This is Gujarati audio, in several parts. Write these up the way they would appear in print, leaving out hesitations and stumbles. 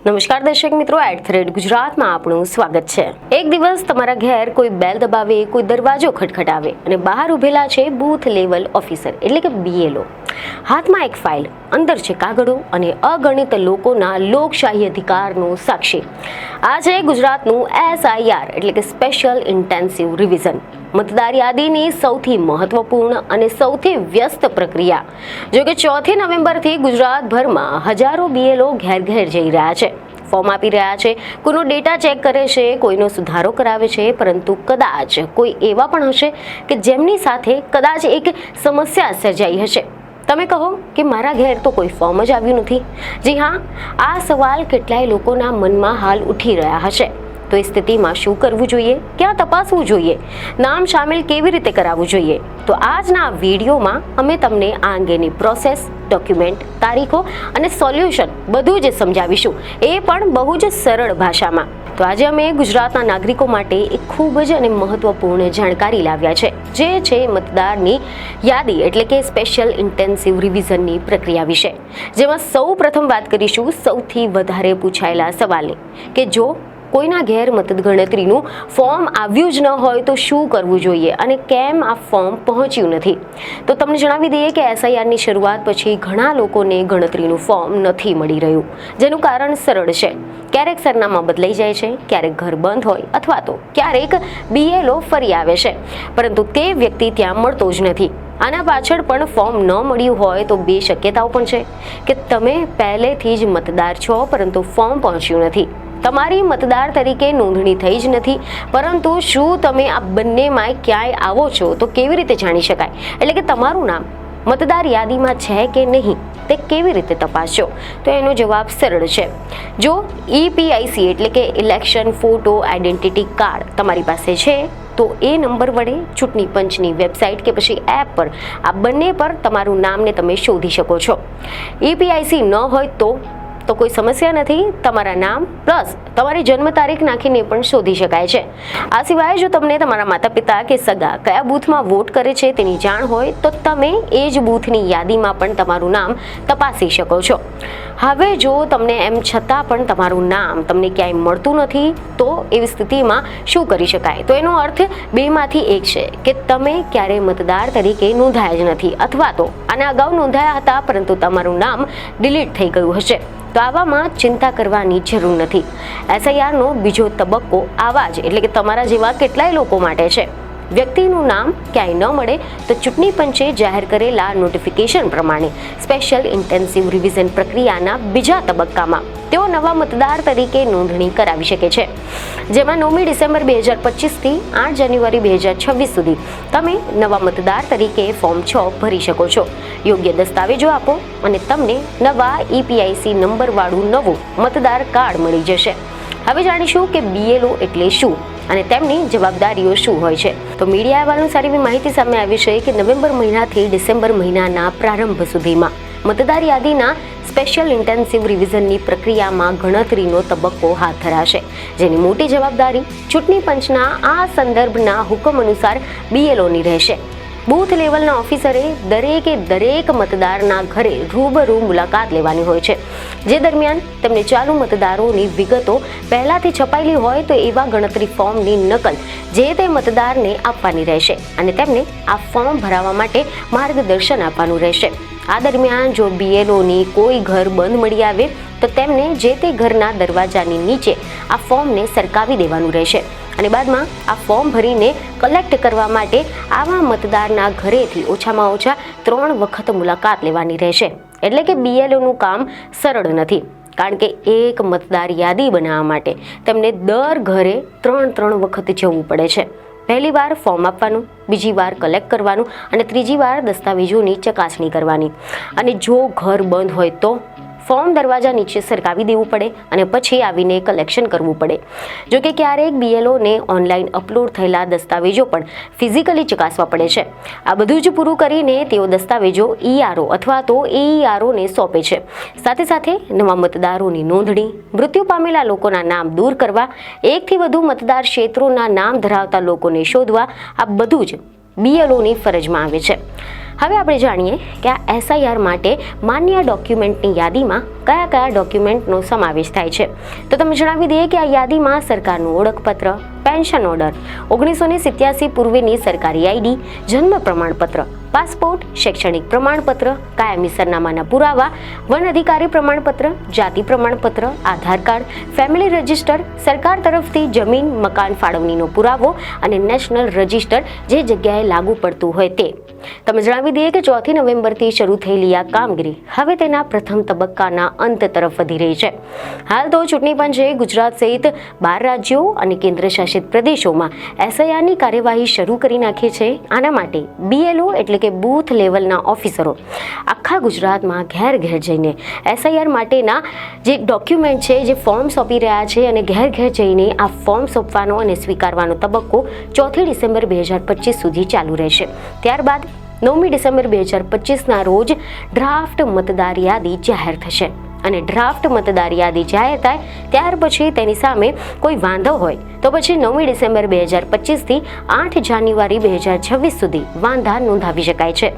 નમસ્કાર દર્શક મિત્રો, @ ગુજરાતમાં આપનું સ્વાગત છે। એક દિવસ તમારા ઘેર કોઈ બેલ દબાવે, કોઈ દરવાજો ખટખટાવે અને બહાર ઉભેલા છે બૂથ લેવલ ઓફિસર એટલે કે BLO। હાથમાં એક ફાઇલ, અંદર છે કાગળો અને અગણિત લોકોના લોકશાહી અધિકારનો સાક્ષી। આ છે ગુજરાતનું SIR એટલે કે સ્પેશિયલ ઇન્ટેન્સિવ રિવિઝન, મતદાર યાદીની સૌથી મહત્વપૂર્ણ અને સૌથી વ્યસ્ત પ્રક્રિયા। જો કે 4 નવેમ્બરથી ગુજરાતભરમાં હજારો BLO ઘેર ઘેર જઈ રહ્યા છે, ફોર્મ આપી રહ્યા છે, કોઈનો ડેટા ચેક કરે છે, કોઈનો સુધારો કરાવે છે, પરંતુ કદાચ કોઈ એવા પણ હશે કે જેમની સાથે કદાચ એક સમસ્યા સર્જાઈ હશે। તમે કહો કે મારા ઘેર તો કોઈ ફોર્મ જ આવ્યું નથી। જી હા, આ સવાલ કેટલાય લોકોના મનમાં હાલ ઉઠી રહ્યા હશે। તો એ સ્થિતિમાં શું કરવું જોઈએ, ક્યાં તપાસવું જોઈએ, નામ સામેલ કેવી રીતે કરાવવું જોઈએ? તો આજના વિડીયોમાં અમે તમને આ અંગેની પ્રોસેસ, ડોક્યુમેન્ટ, તારીખો અને સોલ્યુશન બધું જ સમજાવીશું, એ પણ બહુ જ સરળ ભાષામાં। તો આજે અમે ગુજરાતના નાગરિકો માટે એક ખૂબ જ અને મહત્વપૂર્ણ જાણકારી લાવ્યા છે, જે છે મતદારની યાદી એટલે કે સ્પેશિયલ ઇન્ટેન્સિવ રિવિઝનની પ્રક્રિયા વિશે। જેમાં સૌ પ્રથમ વાત કરીશું સૌથી વધારે પૂછાયેલા સવાલની, કે જો કોઈના ઘેર મતગણતરીનું ફોર્મ આવ્યું જ ન હોય તો શું કરવું જોઈએ અને કેમ આ ફોર્મ પહોંચ્યું નથી? તો તમને જણાવી દઈએ કે SIRની શરૂઆત પછી ઘણા લોકોને ગણતરીનું ફોર્મ નથી મળી રહ્યું, જેનું કારણ સરળ છે। ક્યારેક સરનામા બદલાઈ જાય છે, ક્યારેક ઘર બંધ હોય અથવા તો ક્યારેક BLO ફરી આવે છે, પરંતુ તે વ્યક્તિ ત્યાં મળતો જ નથી। આના પાછળ પણ ફોર્મ ન મળ્યું હોય તો બે શક્યતાઓ પણ છે, કે તમે પહેલેથી જ મતદાર છો પરંતુ ફોર્મ પહોંચ્યું નથી, તમારી મતદાર તરીકે નોંધણી થઈ જ નથી, પરંતુ શું તમે આ બંનેમાં ક્યાંય આવો છો તો કેવી રીતે જાણી શકાય? એટલે કે તમારું નામ મતદાર યાદીમાં છે કે નહીં તે કેવી રીતે તપાસશો? તો એનો જવાબ સરળ છે। જો EPIC એટલે કે ઇલેક્શન ફોટો આઈડેન્ટિટી કાર્ડ તમારી પાસે છે તો એ નંબર વડે ચૂંટણી પંચની વેબસાઇટ કે પછી એપ પર આ બંને પર તમારું નામને તમે શોધી શકો છો। EPIC ન હોય તો કોઈ સમસ્યા નથી, તમારા નામ પ્લસ તમારી જન્મ તારીખ નાખીને પણ શોધી શકાય છે। આ સિવાય જો તમને તમારા માતા પિતા કે સગા કયા બૂથમાં વોટ કરે છે તેની જાણ હોય તો તમે એ જ બૂથની યાદીમાં પણ તમારું નામ તપાસી શકો છો। હવે જો તમને એમ છતાં પણ તમારું નામ તમને ક્યાંય મળતું નથી તો એવી સ્થિતિમાં શું કરી શકાય? તો એનો અર્થ બેમાંથી એક છે, કે તમે ક્યારેય મતદાર તરીકે નોંધાયા જ નથી, અથવા તો આના અગાઉ નોંધાયા હતા પરંતુ તમારું નામ ડિલીટ થઈ ગયું હશે। તો આવામાં ચિંતા કરવાની જરૂર નથી। SIRનો બીજો તબક્કો આવા જ એટલે કે તમારા જેવા કેટલાય લોકો માટે છે। વ્યક્તિનું નામ ક્યાંય ન મળે તો ચૂંટણી પંચે જાહેર કરેલા નોટિફિકેશન પ્રમાણે સ્પેશિયલ ઇન્ટેન્સિવ રિવિઝન પ્રક્રિયાના બીજા તબક્કામાં તેઓ નવા મતદાર તરીકે નોંધણી કરાવી શકે છે, જેમાં 9મી ડિસેમ્બર 2025થી 8 જાન્યુઆરી 2026 સુધી તમે નવા મતદાર તરીકે ફોર્મ 6 ભરી શકો છો। યોગ્ય દસ્તાવેજો આપો અને તમને નવા EPIC નંબરવાળું નવું મતદાર કાર્ડ મળી જશે। હવે જાણીશું કે BLO એટલે શું અને તેમની જવાબદારીઓ શું હોય છે। તો મીડિયા અહેવાલનું સારી એવી માહિતી સામે આવી છે કે નવેમ્બર મહિનાથી ડિસેમ્બર મહિનાના પ્રારંભ સુધીમાં મતદાર યાદીના સ્પેશિયલ ઇન્ટેન્સિવ રિવિઝનની પ્રક્રિયામાં ગણતરીનો તબક્કો હાથ ધરાશે, જેની મોટી જવાબદારી ચૂંટણી પંચના આ સંદર્ભના હુકમ અનુસાર BLOની રહેશે। બૂથ લેવલના ઓફિસરે દરેક મતદારના ઘરે રૂબરૂ મુલાકાત લેવાની હોય છે, જે દરમિયાન તેમને ચાલુ મતદારોની વિગતો પહેલાથી છપાયેલી હોય તો એવા ગણતરી ફોર્મની નકલ જે તે મતદારને આપવાની રહેશે અને તેમને આ ફોર્મ ભરાવવા માટે માર્ગદર્શન આપવાનું રહેશે। આ દરમિયાન જો BLOની કોઈ ઘર બંધ મળી આવે તો તેમને જે તે ઘરના દરવાજાની નીચે આ ફોર્મને સરકાવી દેવાનું રહેશે અને બાદમાં આ ફોર્મ ભરીને કલેક્ટ કરવા માટે આવા મતદારના ઘરેથી ઓછામાં ઓછા 3 વખત મુલાકાત લેવાની રહેશે। એટલે કે BLOનું કામ સરળ નથી, કારણ કે એક મતદાર યાદી બનાવવા માટે તેમને દર ઘરે 3 વખત જવું પડે છે। પહેલી વાર ફોર્મ આપવાનું, બીજી વાર કલેક્ટ કરવાનું અને ત્રીજી વાર દસ્તાવેજોની ચકાસણી કરવાની। અને જો ઘર બંધ હોય તો ફોર્મ દરવાજા નીચે સરકાવી દેવું પડે અને પછી આવીને કલેક્શન કરવું પડે। જો કે ક્યારેક BLOને ઓનલાઈન અપલોડ થયેલા દસ્તાવેજો પણ ફિઝિકલી ચકાસવા પડે છે। આ બધું જ પૂરું કરીને તેઓ દસ્તાવેજો ERO અથવા તો AEROને સોંપે છે। સાથે સાથે નવા મતદારોની નોંધણી, મૃત્યુ પામેલા લોકોના નામ દૂર કરવા, એકથી વધુ મતદાર ક્ષેત્રોના નામ ધરાવતા લોકોને શોધવા, આ બધું જ BLOની ફરજમાં આવે છે। હવે આપણે જાણીએ કે આ SIR માટે માન્ય ડોક્યુમેન્ટની યાદીમાં કયા કયા ડોક્યુમેન્ટનો સમાવેશ થાય છે. તો તમે જણાવી દઈએ કે આ યાદીમાં સરકારનું ઓળખપત્ર, પેન્શન ઓર્ડર, 1987 પૂર્વેની સરકારી ID, જન્મ પ્રમાણપત્ર, પાસપોર્ટ, શૈક્ષણિક પ્રમાણપત્ર, કાયમી સરનામાના પુરાવા, વન અધિકારી પ્રમાણપત્ર, જાતિ પ્રમાણપત્ર, આધાર કાર્ડ, ફેમિલી રજિસ્ટર, સરકાર તરફથી જમીન મકાન ફાળવણીનો પુરાવો અને નેશનલ રજિસ્ટર જે જગ્યાએ લાગુ પડતું હોય તે. તમે જણાવી દઈએ કે 4 નવેમ્બરથી શરૂ થયેલી આ કામગીરી હવે તેના પ્રથમ તબક્કાના અંત તરફ વધી રહી છે. હાલ તો ચૂંટણી પંચે ગુજરાત સહિત 12 રાજ્યો અને કેન્દ્રશાસિત પ્રદેશોમાં SIRની કાર્યવાહી શરૂ કરી નાખી છે. આના માટે BLO એટલે કે બૂથ લેવલના ઓફિસરો આખા ગુજરાતમાં ઘેર ઘેર જઈને SIR માટેના જે ડોક્યુમેન્ટ છે, જે ફોર્મ સોંપી રહ્યા છે અને ઘેર ઘેર જઈને આ ફોર્મ સોંપવાનો અને સ્વીકારવાનો તબક્કો 4 ડિસેમ્બર 2025 સુધી ચાલુ રહેશે. ત્યારબાદ 9 ડિસેમ્બર 2025ના રોજ ડ્રાફ્ટ મતદાર યાદી જાહેર થશે અને ડ્રાફ્ટ મતદાર યાદી જાહેર થાય ત્યાર પછી તેની સામે કોઈ વાંધો હોય તો પછી 9 ડિસેમ્બર 2025થી 8 જાન્યુઆરી 2026 સુધી વાંધા નોંધાવી શકાય છે.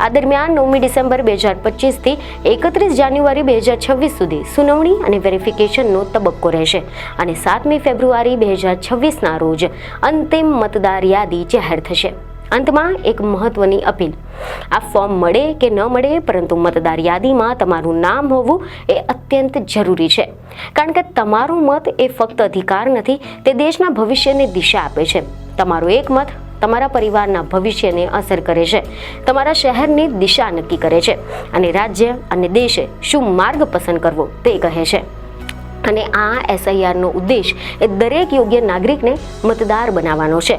આ દરમિયાન 9 ડિસેમ્બર 2025થી 31 જાન્યુઆરી 2026 સુધી સુનાવણી અને વેરિફિકેશનનો તબક્કો રહેશે અને 7મી ફેબ્રુઆરી 2026ના રોજ અંતિમ મતદાર યાદી જાહેર થશે. અંતમાં એક મહત્વની અપીલ: આ ફોર્મ મળે કે ન મળે, પરંતુ મતદાર યાદીમાં તમારું નામ હોવું એ અત્યંત જરૂરી છે. કારણ કે તમારો મત એ ફક્ત અધિકાર નથી, તે દેશના ભવિષ્યને દિશા આપે છે. તમારો એક મત તમારા પરિવારના ભવિષ્યને અસર કરે છે, તમારા શહેરની દિશા નક્કી કરે છે અને રાજ્ય અને દેશે શું માર્ગ પસંદ કરવો તે કહે છે. અને આ SIRનો ઉદ્દેશ એ દરેક યોગ્ય નાગરિકને મતદાર બનાવવાનો છે.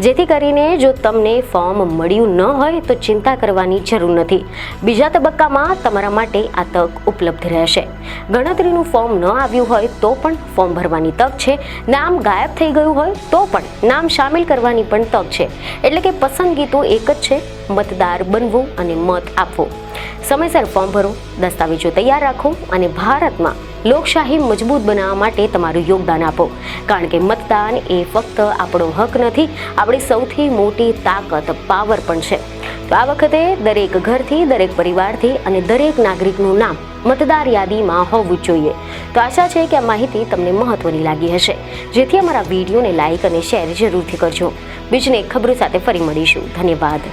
જેથી કરીને જો તમને ફોર્મ મળ્યું ન હોય તો ચિંતા કરવાની જરૂર નથી. બીજા તબક્કામાં તમારા માટે આ તક ઉપલબ્ધ રહેશે. ગણતરીનું ફોર્મ ન આવ્યું હોય તો પણ ફોર્મ ભરવાની તક છે. નામ ગાયબ થઈ ગયું હોય તો પણ નામ સામેલ કરવાની પણ તક છે. એટલે કે પસંદગી તો એક જ છે: મતદાર બનવું અને મત આપવો. સમયસર ફોર્મ ભરો, દસ્તાવેજો તૈયાર રાખો અને ભારતમાં લોકશાહી મજબૂત બનાવવા માટે તમારું યોગદાન આપો. કારણ કે મતદાન એ ફક્ત આપણો હક નથી, આપણી સૌથી મોટી તાકાત, પાવર પણ છે. તો આ વખતે દરેક ઘરથી, દરેક પરિવારથી અને દરેક નાગરિકનું નામ મતદાર યાદીમાં હોવું જોઈએ. તો આશા છે કે આ માહિતી તમને મહત્વની લાગી હશે, જેથી અમારા વિડીયોને લાઇક અને શેર જરૂરથી કરજો. બીજને ખબરો સાથે ફરી મળીશું. ધન્યવાદ.